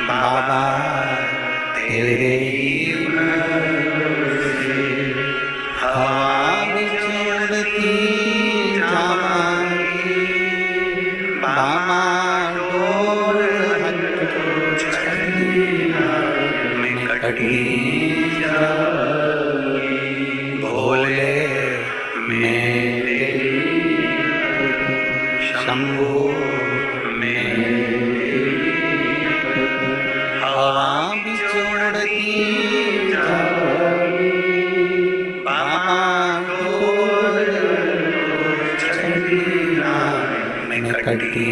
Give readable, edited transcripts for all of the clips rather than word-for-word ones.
बाबा तेरे ही भरोसे हवा बिच उड़ती जावांगी, बाबा डोर हथ छड़िया में कटी जाऊंगी, भोले मेरे शंभू मेरे हवा बिच उड़ती जाऊंगी, बाबा डोर छड़िया में कटी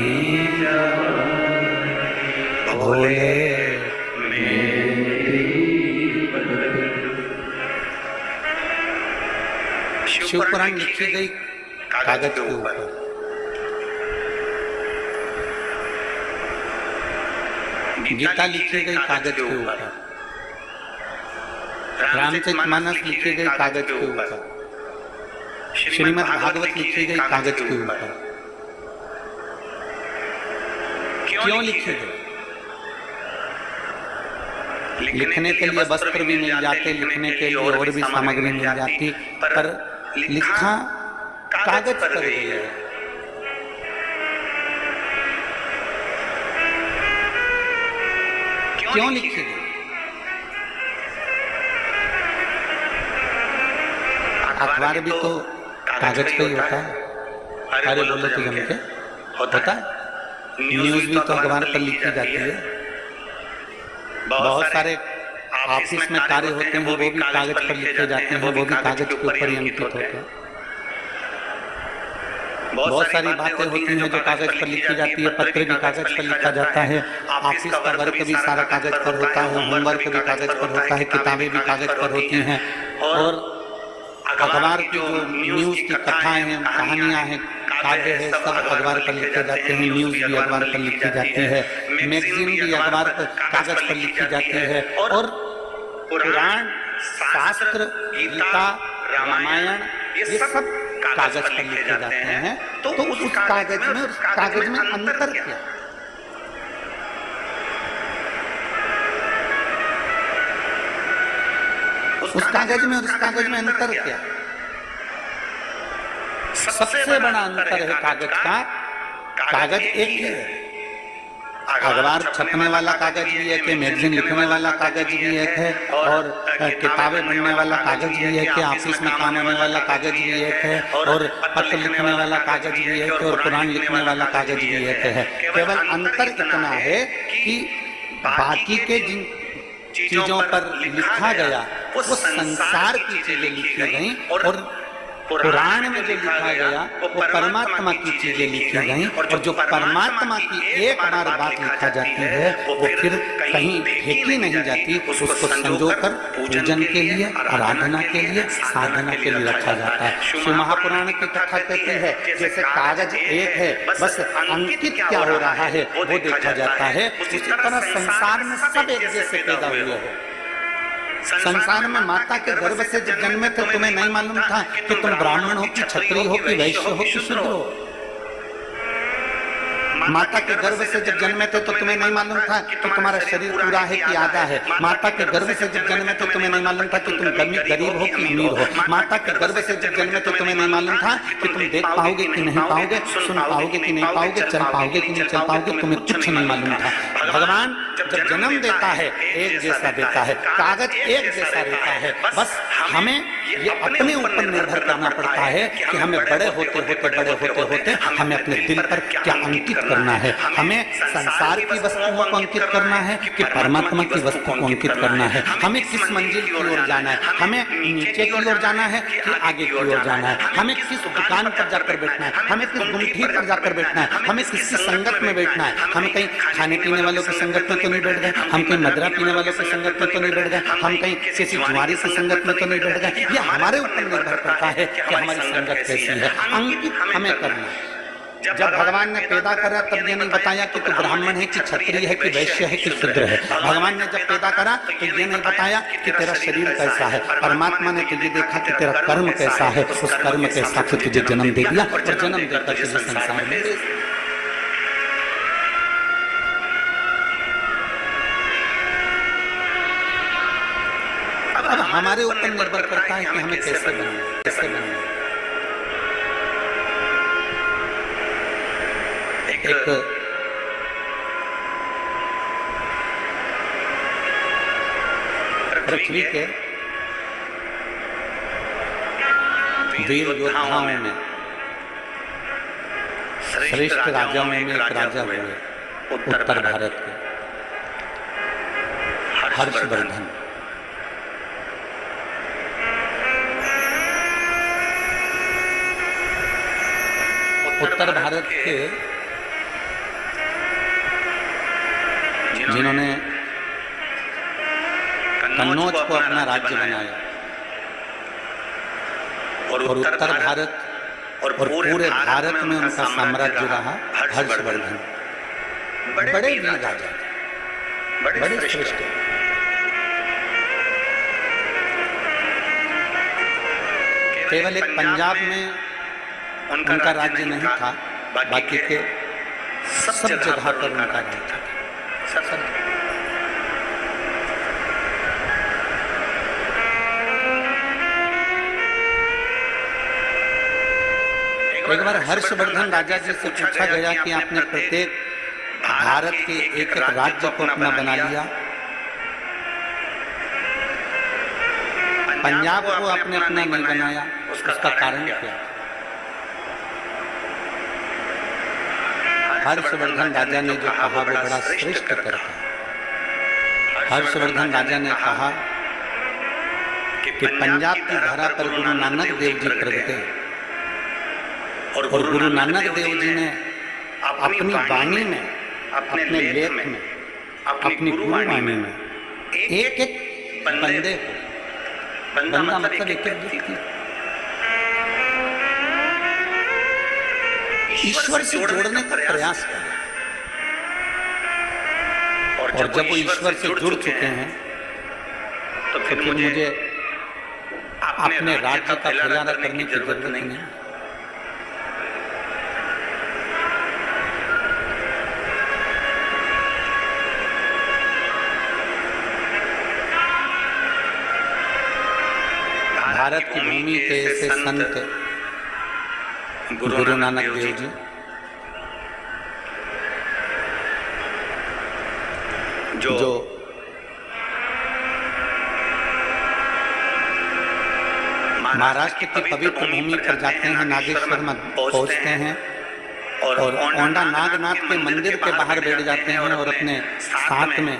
जाऊंगी, भोले शिवपुराण लिखी गई कागज के ऊपर, गीता लिखी गई कागज के ऊपर, रामचरितमानस लिखी गई कागज के ऊपर, श्रीमद् भागवत लिखी गई कागज के ऊपर। क्यों लिखी गई? लिखने के लिए वस्त्र भी मिल जाते, लिखने के लिए और भी सामग्री मिल जाती, पर लिखा कागज पर गई है। क्यों लिखी गई? अखबार भी तो कागज का ही होता है। अरे बोलो तो जम के होता है। न्यूज भी तो अखबार पर लिखी जाती है। बहुत सारे ऑफिस में कार्य होते हैं, वो भी कागज पर लिखे जाते हैं, वो भी कागज के ऊपर ही अंकित होते हैं। बहुत सारी बातें होती हैं जो कागज पर लिखी जाती है, पत्र भी कागज पर लिखा जाता है, ऑफिस का वर्क भी सारा कागज पर होता है, होमवर्क भी कागज पर होता है, किताबें भी कागज पर होती हैं, और अखबार की जो न्यूज की कथाएं हैं, कहानियां हैं, काव्य है, सब अखबार पर लिखे जाते हैं। न्यूज भी अखबार पर लिखी जाती है, मैगजीन भी अखबार पर कागज पर लिखी जाती है, और पुराण, शास्त्र, गीता, रामायण, ये सब कागज पर लिखे जाते हैं। तो उस कागज में अंतर क्या? उस कागज में और इस कागज में अंतर क्या? सबसे बड़ा अंतर है कागज का, कागज एक ही है। अखबार छपने वाला कागज भी एक है, मैगजीन लिखने वाला कागज भी एक है, और किताबें बनने वाला कागज भी एक है, ऑफिस में काम होने वाला कागज भी एक है, और पत्र लिखने वाला कागज भी एक है, और पुराण लिखने वाला कागज भी एक है। केवल अंतर इतना है कि बाकी के जिन चीजों पर लिखा गया वो संसार की चीजें लिखी गई, और पुराण में जो लिखा गया वो परमात्मा की चीजें लिखी गई, और जो परमात्मा की एक बार बात लिखा जाती है वो फिर कहीं फेंकी नहीं जाती, उसको संजोकर पूजन के लिए, आराधना के लिए, साधना के लिए रखा जाता है। शिव महापुराण की कथा कहती है जैसे कागज एक है, बस अंकित क्या हो रहा है वो देखा जाता है, उसी तरह संसार में सब एक जैसे पैदा हुए हो। संसार में माता के गर्भ से जब जन्मे थे तुम्हें नहीं मालूम था कि तुम ब्राह्मण हो कि क्षत्रिय हो कि वैश्य हो कि शूद्र हो। माता के गर्भ से जब जन्मे थे तो तुम्हें नहीं मालूम था कि तुम्हारा शरीर पूरा है कि आधा है। माता के गर्भ से जब जन्मे थे तुम्हें नहीं मालूम था कि तुम गरीब हो कि अमीर हो। माता के गर्भ से जब जन्मे थे तुम्हें नहीं मालूम था कि तुम देख पाओगे कि नहीं पाओगे, सुन पाओगे कि नहीं पाओगे, चल पाओगे कि नहीं चल पाओगे, तुम्हें कुछ नहीं मालूम था। भगवान जब जन्म देता है एक जैसा देता है, कागज एक जैसा देता है, बस हमें ये अपने ऊपर निर्भर करना पड़ता है कि हमें बड़े होते होते हमें अपने दिल पर क्या अंकित करना है। हमें संसार की वस्तुओं को अंकित करना है कि परमात्मा की वस्तु को अंकित करना है। हमें किस मंजिल की ओर जाना है, हमें नीचे की ओर जाना है कि आगे की ओर जाना है, हमें किस दुकान पर जाकर बैठना है, हमें किस गुमठी पर जाकर बैठना है, हमें किसकी संगत में बैठना है। हम कहीं खाने पीने वालों की संगत में तो नहीं बैठ गए, हम कहीं मदरा पीने वालों की संगत में तो नहीं बैठ गए, हम कहीं किसी जुआरी की संगत में तो नहीं बैठ गए। ये हमारे ऊपर निर्भर करता है कि हमारी संगत कैसी है। अंकित हमें करना है। जब भगवान ने पैदा करा तब ये नहीं बताया कि तू ब्राह्मण है कि क्षत्रिय है कि वैश्य है कि शूद्र है। भगवान ने जब पैदा करा तो ये नहीं बताया कि तेरा शरीर कैसा है। परमात्मा ने तुझे देखा कि तेरा कर्म कैसा है, उस कर्म के हिसाब से तुझे जन्म दे दिया और जन्म देकर तुझे संसार में। अब हमारे ऊपर निर्भर करता है कि हमें कैसे बनना। एक पृथ्वी के वीर योद्धाओं में श्रेष्ठ राजाओं में एक राजा हुए उत्तर भारत के हर्षवर्धन। उत्तर भारत के जिन्होंने कन्नौज को अपना राज्य बनाया और उत्तर भारत और पूरे भारत में उनका साम्राज्य रहा हर्षवर्धन। बड़े वीर राजा, बड़े श्रेष्ठ। केवल एक पंजाब में उनका राज्य नहीं था, बाकी के सब जगह पर उनका राज्य था। एक बार हर्षवर्धन राजा जी से पूछा गया कि आपने प्रत्येक भारत के एक एक राज्य को अपना बना लिया, पंजाब को आपने अपना नहीं बनाया, उसका कारण क्या? हर्षवर्धन राजा ने जो कहा वो बड़ा श्रेष्ठ करता। हर्षवर्धन राजा ने कहा कि पंजाब की धरा पर गुरु नानक देव जी प्रगटे और गुरु नानक देव जी ने अपनी वाणी में, अपने लेख में, अपनी गुरुवाणी में एक एक बंदे को, बंदा मतलब एक एक व्यक्ति, ईश्वर से जोड़ने का प्रयास करें। और जब वो ईश्वर से जुड़ चुके हैं तो फिर मुझे अपने राज्य का फैलाना करने की जरूरत नहीं। भारत की भूमि के ऐसे संत गुरु नानक देव जी, जो महाराष्ट्र की पवित्र भूमि पर जाते हैं, नागेश्वर में पहुंचते हैं और औंडा नागनाथ के मंदिर के बाहर बैठ जाते हैं और अपने साथ में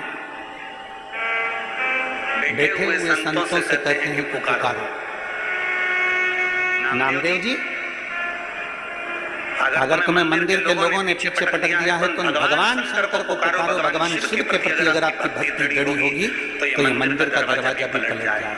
बैठे हुए संतों से कहते हैं कि पुकारो नामदेव जी, अगर तुम्हें मंदिर के लोगों ने पीछे पटक दिया है तो भगवान शंकर को पुकारो। भगवान शिव के प्रति अगर आपकी भक्ति जड़ी होगी तो ये मंदिर का दरवाजा भी खुल जाएगा।